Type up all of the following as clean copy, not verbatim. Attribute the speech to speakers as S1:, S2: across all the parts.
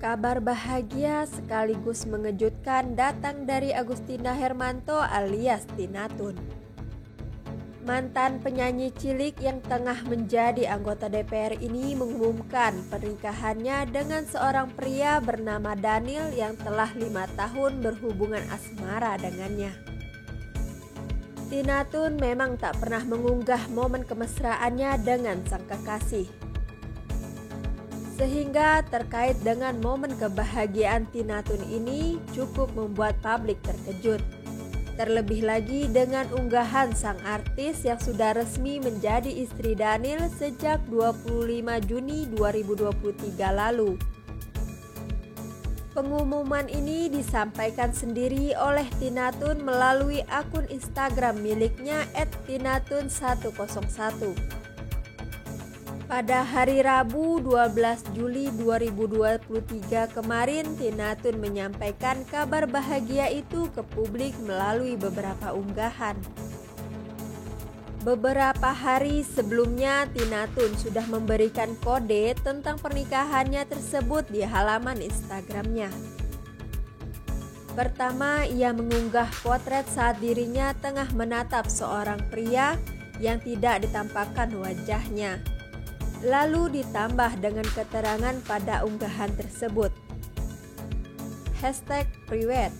S1: Kabar bahagia sekaligus mengejutkan datang dari Agustina Hermanto alias Tina Toon. Mantan penyanyi cilik yang tengah menjadi anggota DPR ini mengumumkan pernikahannya dengan seorang pria bernama Daniel yang telah 5 tahun berhubungan asmara dengannya. Tina Toon memang tak pernah mengunggah momen kemesraannya dengan sang kekasih. Sehingga terkait dengan momen kebahagiaan Tina Toon ini cukup membuat publik terkejut. Terlebih lagi dengan unggahan sang artis yang sudah resmi menjadi istri Daniel sejak 25 Juni 2023 lalu. Pengumuman ini disampaikan sendiri oleh Tina Toon melalui akun Instagram miliknya @tinatoon101. Pada hari Rabu 12 Juli 2023 kemarin, Tina Toon menyampaikan kabar bahagia itu ke publik melalui beberapa unggahan. Beberapa hari sebelumnya, Tina Toon sudah memberikan kode tentang pernikahannya tersebut di halaman Instagramnya. Pertama, ia mengunggah potret saat dirinya tengah menatap seorang pria yang tidak ditampakkan wajahnya. Lalu ditambah dengan keterangan pada unggahan tersebut. #private,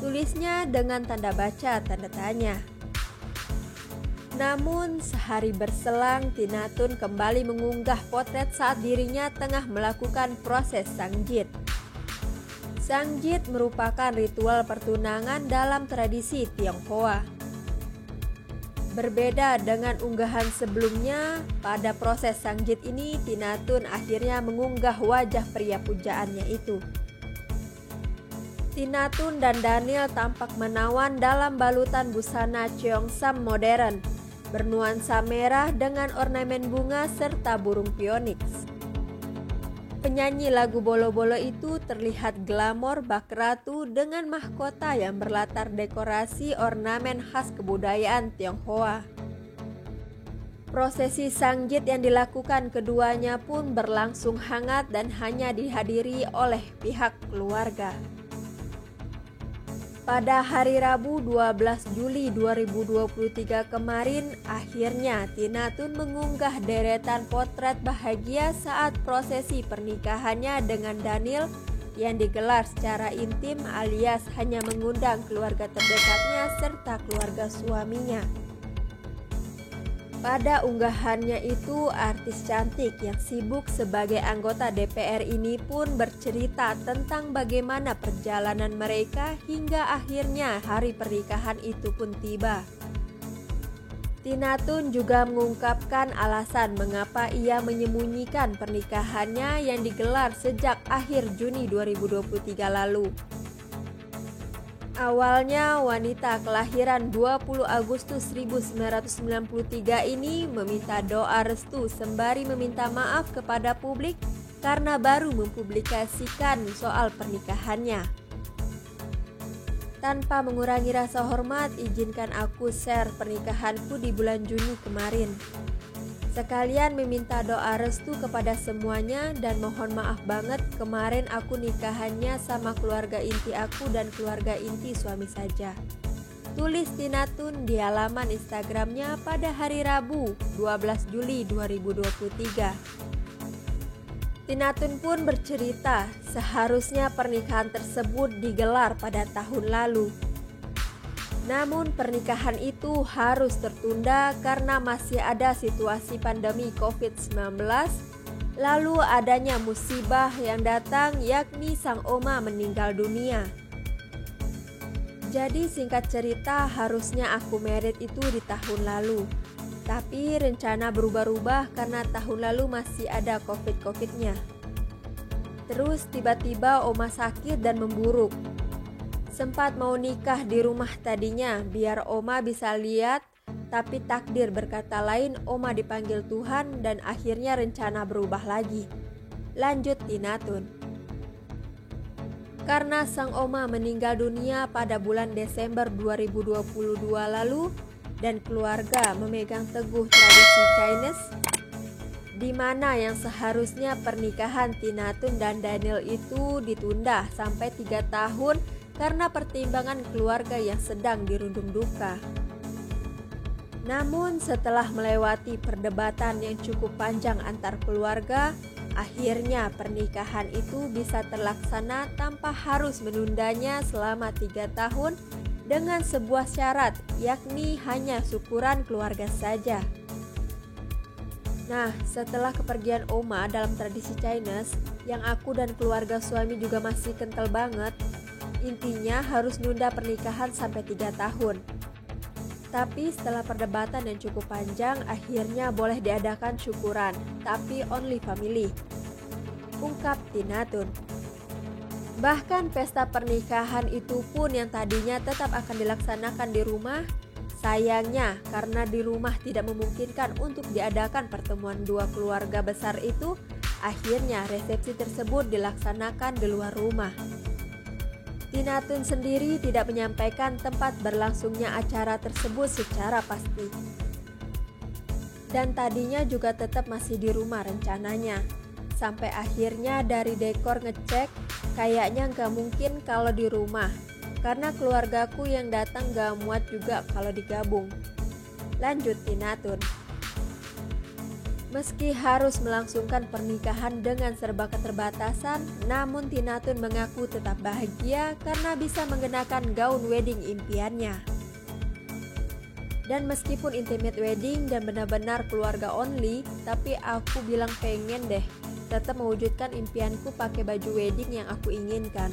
S1: tulisnya dengan tanda baca tanda tanya. Namun sehari berselang, Tina Toon kembali mengunggah potret saat dirinya tengah melakukan proses sangjit. Sangjit merupakan ritual pertunangan dalam tradisi Tionghoa. Berbeda dengan unggahan sebelumnya, pada proses sangjit ini Tina Toon akhirnya mengunggah wajah pria pujaannya itu. Tina Toon dan Daniel tampak menawan dalam balutan busana Cheongsam modern, bernuansa merah dengan ornamen bunga serta burung phoenix. Penyanyi lagu Bolo-Bolo itu terlihat glamor bak ratu dengan mahkota yang berlatar dekorasi ornamen khas kebudayaan Tionghoa. Prosesi sangjit yang dilakukan keduanya pun berlangsung hangat dan hanya dihadiri oleh pihak keluarga. Pada hari Rabu 12 Juli 2023 kemarin, akhirnya Tina Toon mengunggah deretan potret bahagia saat prosesi pernikahannya dengan Daniel yang digelar secara intim alias hanya mengundang keluarga terdekatnya serta keluarga suaminya. Pada unggahannya itu, artis cantik yang sibuk sebagai anggota DPR ini pun bercerita tentang bagaimana perjalanan mereka hingga akhirnya hari pernikahan itu pun tiba. Tina Toon juga mengungkapkan alasan mengapa ia menyembunyikan pernikahannya yang digelar sejak akhir Juni 2023 lalu. Awalnya wanita kelahiran 20 Agustus 1993 ini meminta doa restu sembari meminta maaf kepada publik karena baru mempublikasikan soal pernikahannya. Tanpa mengurangi rasa hormat, izinkan aku share pernikahanku di bulan Juni kemarin. Sekalian meminta doa restu kepada semuanya dan mohon maaf banget kemarin aku nikahannya sama keluarga inti aku dan keluarga inti suami saja. Tulis Tina Toon di halaman Instagramnya pada hari Rabu 12 Juli 2023. Tina Toon pun bercerita seharusnya pernikahan tersebut digelar pada tahun lalu. Namun pernikahan itu harus tertunda karena masih ada situasi pandemi COVID-19, lalu adanya musibah yang datang yakni sang oma meninggal dunia. Jadi singkat cerita harusnya aku married itu di tahun lalu. Tapi rencana berubah-ubah karena tahun lalu masih ada COVID-nya. Terus tiba-tiba oma sakit dan memburuk. Sempat mau nikah di rumah tadinya biar oma bisa lihat, tapi takdir berkata lain, oma dipanggil Tuhan dan akhirnya rencana berubah lagi. Lanjut Tina Toon. Karena sang oma meninggal dunia pada bulan Desember 2022 lalu dan keluarga memegang teguh tradisi Chinese, di mana yang seharusnya pernikahan Tina Toon dan Daniel itu ditunda sampai 3 tahun karena pertimbangan keluarga yang sedang dirundung duka. Namun setelah melewati perdebatan yang cukup panjang antar keluarga, akhirnya pernikahan itu bisa terlaksana tanpa harus menundanya selama 3 tahun dengan sebuah syarat, yakni hanya syukuran keluarga saja. Nah, setelah kepergian Oma dalam tradisi Chinese, yang aku dan keluarga suami juga masih kental banget, intinya harus nunda pernikahan sampai 3 tahun. Tapi setelah perdebatan yang cukup panjang, akhirnya boleh diadakan syukuran, tapi only family, ungkap Tina Toon. Bahkan pesta pernikahan itu pun yang tadinya tetap akan dilaksanakan di rumah, sayangnya karena di rumah tidak memungkinkan untuk diadakan pertemuan dua keluarga besar itu, akhirnya resepsi tersebut dilaksanakan di luar rumah. Tina Toon sendiri tidak menyampaikan tempat berlangsungnya acara tersebut secara pasti. Dan tadinya juga tetap masih di rumah rencananya. Sampai akhirnya dari dekor ngecek, kayaknya nggak mungkin kalau di rumah. Karena keluargaku yang datang gak muat juga kalau digabung. Lanjut Tina Toon. Meski harus melangsungkan pernikahan dengan serba keterbatasan, namun Tina Toon mengaku tetap bahagia karena bisa mengenakan gaun wedding impiannya. Dan meskipun intimate wedding dan benar-benar keluarga only, tapi aku bilang pengen deh tetap mewujudkan impianku pakai baju wedding yang aku inginkan.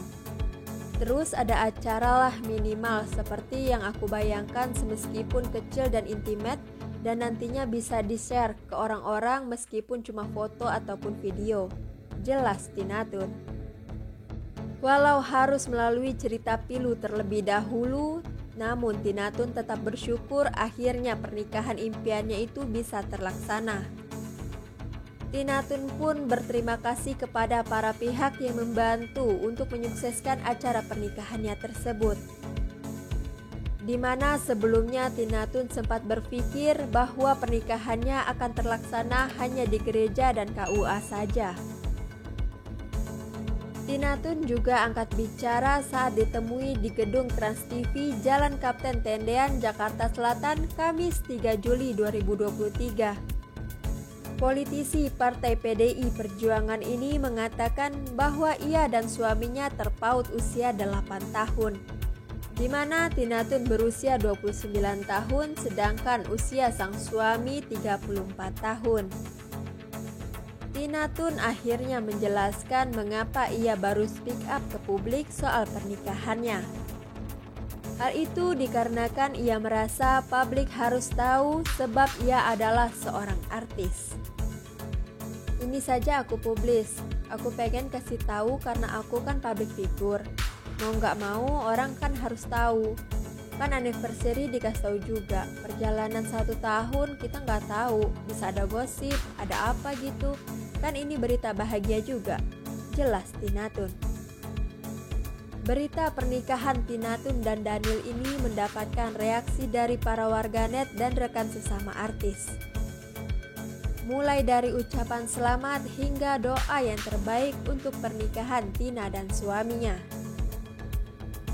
S1: Terus ada acara lah minimal seperti yang aku bayangkan semeskipun kecil dan intimate dan nantinya bisa di-share ke orang-orang meskipun cuma foto ataupun video. Jelas Tina Toon. Walau harus melalui cerita pilu terlebih dahulu, namun Tina Toon tetap bersyukur akhirnya pernikahan impiannya itu bisa terlaksana. Tina Toon pun berterima kasih kepada para pihak yang membantu untuk menyukseskan acara pernikahannya tersebut. Di mana sebelumnya Tina Toon sempat berpikir bahwa pernikahannya akan terlaksana hanya di gereja dan KUA saja. Tina Toon juga angkat bicara saat ditemui di gedung Trans TV Jalan Kapten Tendean, Jakarta Selatan, Kamis 3 Juli 2023. Politisi Partai PDI Perjuangan ini mengatakan bahwa ia dan suaminya terpaut usia 8 tahun, di mana Tina Toon berusia 29 tahun sedangkan usia sang suami 34 tahun. Tina Toon akhirnya menjelaskan mengapa ia baru speak up ke publik soal pernikahannya. Hal itu dikarenakan ia merasa publik harus tahu sebab ia adalah seorang artis. Ini saja aku publis, aku pengen kasih tahu karena aku kan public figure. Mau nggak mau orang kan harus tahu. Kan anniversary dikasih tahu juga. Perjalanan 1 tahun kita nggak tahu, bisa ada gosip, ada apa gitu. Kan ini berita bahagia juga. Jelas Tina Toon. Berita pernikahan Tina Toon dan Daniel ini mendapatkan reaksi dari para warganet dan rekan sesama artis. Mulai dari ucapan selamat hingga doa yang terbaik untuk pernikahan Tina dan suaminya.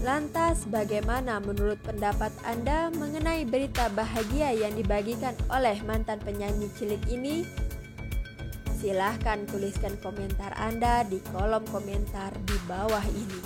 S1: Lantas bagaimana menurut pendapat Anda mengenai berita bahagia yang dibagikan oleh mantan penyanyi cilik ini? Silahkan tuliskan komentar Anda di kolom komentar di bawah ini.